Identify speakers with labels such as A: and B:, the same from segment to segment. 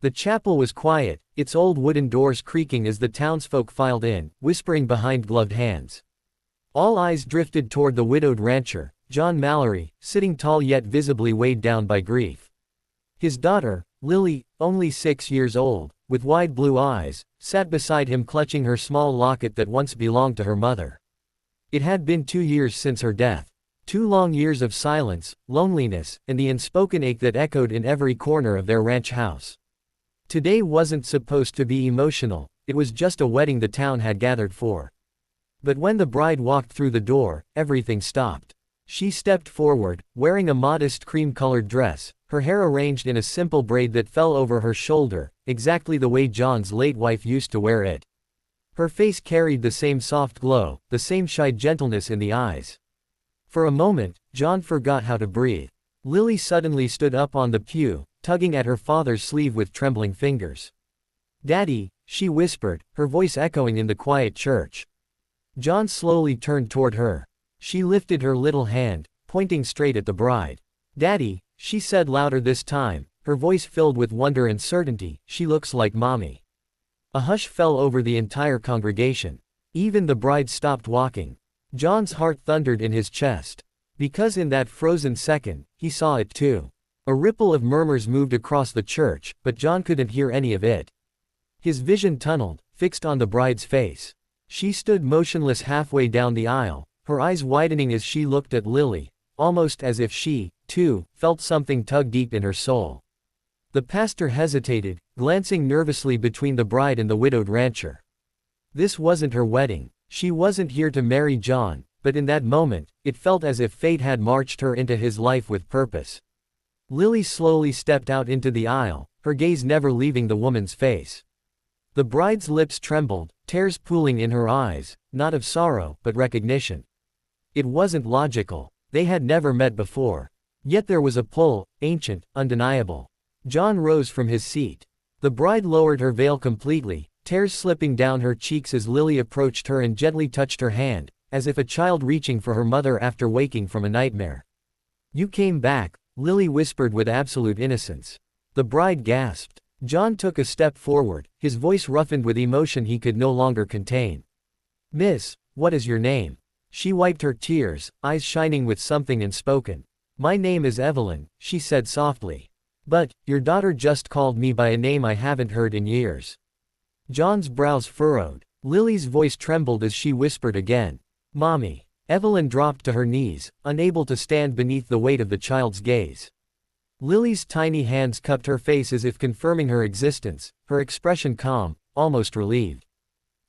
A: The chapel was quiet, its old wooden doors creaking as the townsfolk filed in, whispering behind gloved hands. All eyes drifted toward the widowed rancher, John Mallory, sitting tall yet visibly weighed down by grief. His daughter, Lily, only 6 years old, with wide blue eyes, sat beside him clutching her small locket that once belonged to her mother. It had been 2 years since her death. 2 long years of silence, loneliness, and the unspoken ache that echoed in every corner of their ranch house. Today wasn't supposed to be emotional, it was just a wedding the town had gathered for. But when the bride walked through the door, everything stopped. She stepped forward, wearing a modest cream-colored dress, her hair arranged in a simple braid that fell over her shoulder, exactly the way John's late wife used to wear it. Her face carried the same soft glow, the same shy gentleness in the eyes. For a moment, John forgot how to breathe. Lily suddenly stood up on the pew, tugging at her father's sleeve with trembling fingers. "Daddy," she whispered, her voice echoing in the quiet church. John slowly turned toward her. She lifted her little hand, pointing straight at the bride. "Daddy," she said louder this time, her voice filled with wonder and certainty, "she looks like Mommy." A hush fell over the entire congregation. Even the bride stopped walking. John's heart thundered in his chest. Because in that frozen second, he saw it too. A ripple of murmurs moved across the church, but John couldn't hear any of it. His vision tunneled, fixed on the bride's face. She stood motionless halfway down the aisle, her eyes widening as she looked at Lily, almost as if she, too, felt something tug deep in her soul. The pastor hesitated, glancing nervously between the bride and the widowed rancher. This wasn't her wedding. She wasn't here to marry John, but in that moment, it felt as if fate had marched her into his life with purpose. Lily slowly stepped out into the aisle, her gaze never leaving the woman's face. The bride's lips trembled, tears pooling in her eyes, not of sorrow, but recognition. It wasn't logical. They had never met before. Yet there was a pull, ancient, undeniable. John rose from his seat. The bride lowered her veil completely, tears slipping down her cheeks as Lily approached her and gently touched her hand, as if a child reaching for her mother after waking from a nightmare. "You came back," Lily whispered with absolute innocence. The bride gasped. John took a step forward, his voice roughened with emotion he could no longer contain. "Miss, what is your name?" She wiped her tears, eyes shining with something unspoken. "My name is Evelyn," she said softly. "But, your daughter just called me by a name I haven't heard in years." John's brows furrowed. Lily's voice trembled as she whispered again. "Mommy." Evelyn dropped to her knees, unable to stand beneath the weight of the child's gaze. Lily's tiny hands cupped her face as if confirming her existence, her expression calm, almost relieved.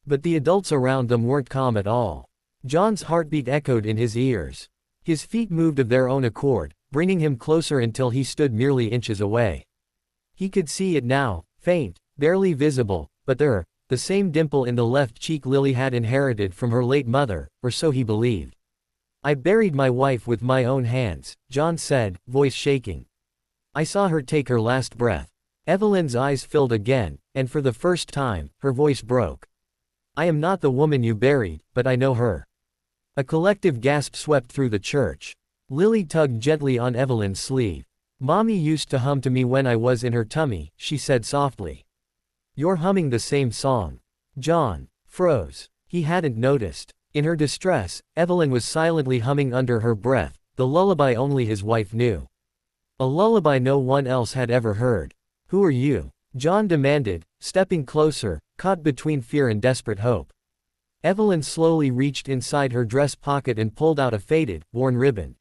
A: But the adults around them weren't calm at all. John's heartbeat echoed in his ears. His feet moved of their own accord, bringing him closer until he stood merely inches away. He could see it now, faint, barely visible, but there, the same dimple in the left cheek Lily had inherited from her late mother, or so he believed. "I buried my wife with my own hands," John said, voice shaking. "I saw her take her last breath." Evelyn's eyes filled again, and for the first time, her voice broke. "I am not the woman you buried, but I know her." A collective gasp swept through the church. Lily tugged gently on Evelyn's sleeve. "Mommy used to hum to me when I was in her tummy," she said softly. "You're humming the same song." John froze. He hadn't noticed. In her distress, Evelyn was silently humming under her breath, the lullaby only his wife knew. A lullaby no one else had ever heard. "Who are you?" John demanded, stepping closer, caught between fear and desperate hope. Evelyn slowly reached inside her dress pocket and pulled out a faded, worn ribbon.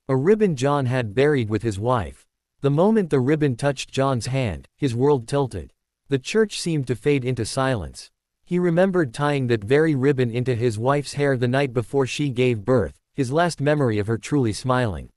A: A ribbon John had buried with his wife. The moment the ribbon touched John's hand, his world tilted. The church seemed to fade into silence. He remembered tying that very ribbon into his wife's hair the night before she gave birth, his last memory of her truly smiling.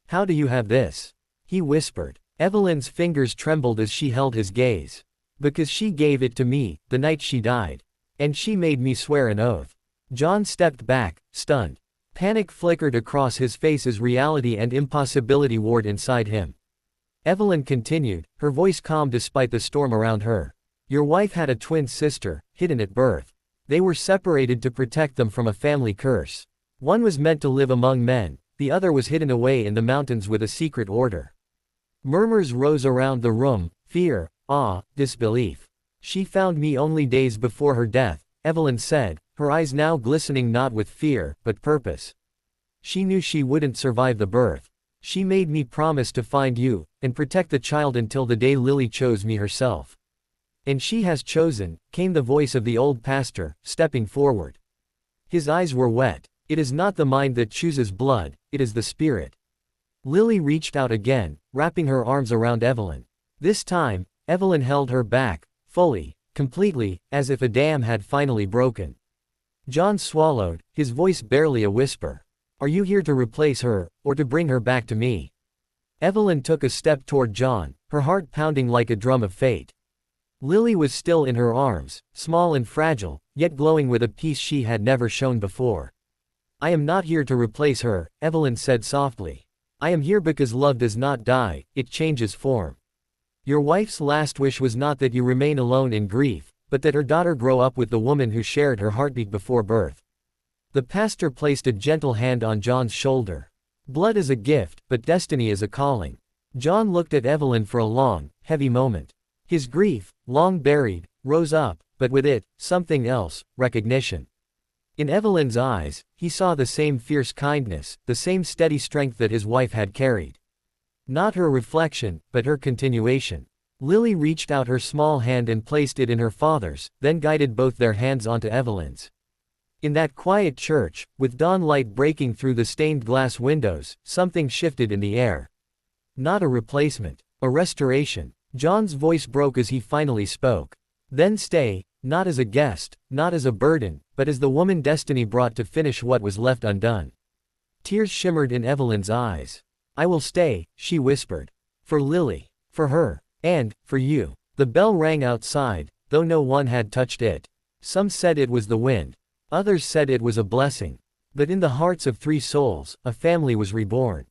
A: "How do you have this?" he whispered. Evelyn's fingers trembled as she held his gaze. "Because she gave it to me, the night she died. And she made me swear an oath." John stepped back, stunned. Panic flickered across his face as reality and impossibility warred inside him. Evelyn continued, her voice calm despite the storm around her. "Your wife had a twin sister, hidden at birth. They were separated to protect them from a family curse. One was meant to live among men, the other was hidden away in the mountains with a secret order." Murmurs rose around the room, fear, awe, disbelief. She found me only days before her death, Evelyn said, her eyes now glistening not with fear, but purpose. She knew she wouldn't survive the birth. She made me promise to find you, and protect the child until the day Lily chose me herself. And she has chosen, came the voice of the old pastor, stepping forward. His eyes were wet. It is not the mind that chooses blood, it is the spirit. Lily reached out again, wrapping her arms around Evelyn. This time, Evelyn held her back, fully, completely, as if a dam had finally broken. John swallowed, his voice barely a whisper. Are you here to replace her, or to bring her back to me? Evelyn took a step toward John, her heart pounding like a drum of fate. Lily was still in her arms, small and fragile, yet glowing with a peace she had never shown before. I am not here to replace her, Evelyn said softly. I am here because love does not die, it changes form. Your wife's last wish was not that you remain alone in grief, but that her daughter grow up with the woman who shared her heartbeat before birth. The pastor placed a gentle hand on John's shoulder. Blood is a gift, but destiny is a calling. John looked at Evelyn for a long, heavy moment. His grief, long buried, rose up, but with it, something else, recognition. In Evelyn's eyes, he saw the same fierce kindness, the same steady strength that his wife had carried. Not her reflection, but her continuation. Lily reached out her small hand and placed it in her father's, then guided both their hands onto Evelyn's. In that quiet church, with dawn light breaking through the stained glass windows, something shifted in the air. Not a replacement, a restoration. John's voice broke as he finally spoke. Then stay, not as a guest, not as a burden, but as the woman destiny brought to finish what was left undone. Tears shimmered in Evelyn's eyes. I will stay, she whispered. For Lily. For her. And, for you. The bell rang outside, though no one had touched it. Some said it was the wind. Others said it was a blessing. But in the hearts of 3 souls, a family was reborn.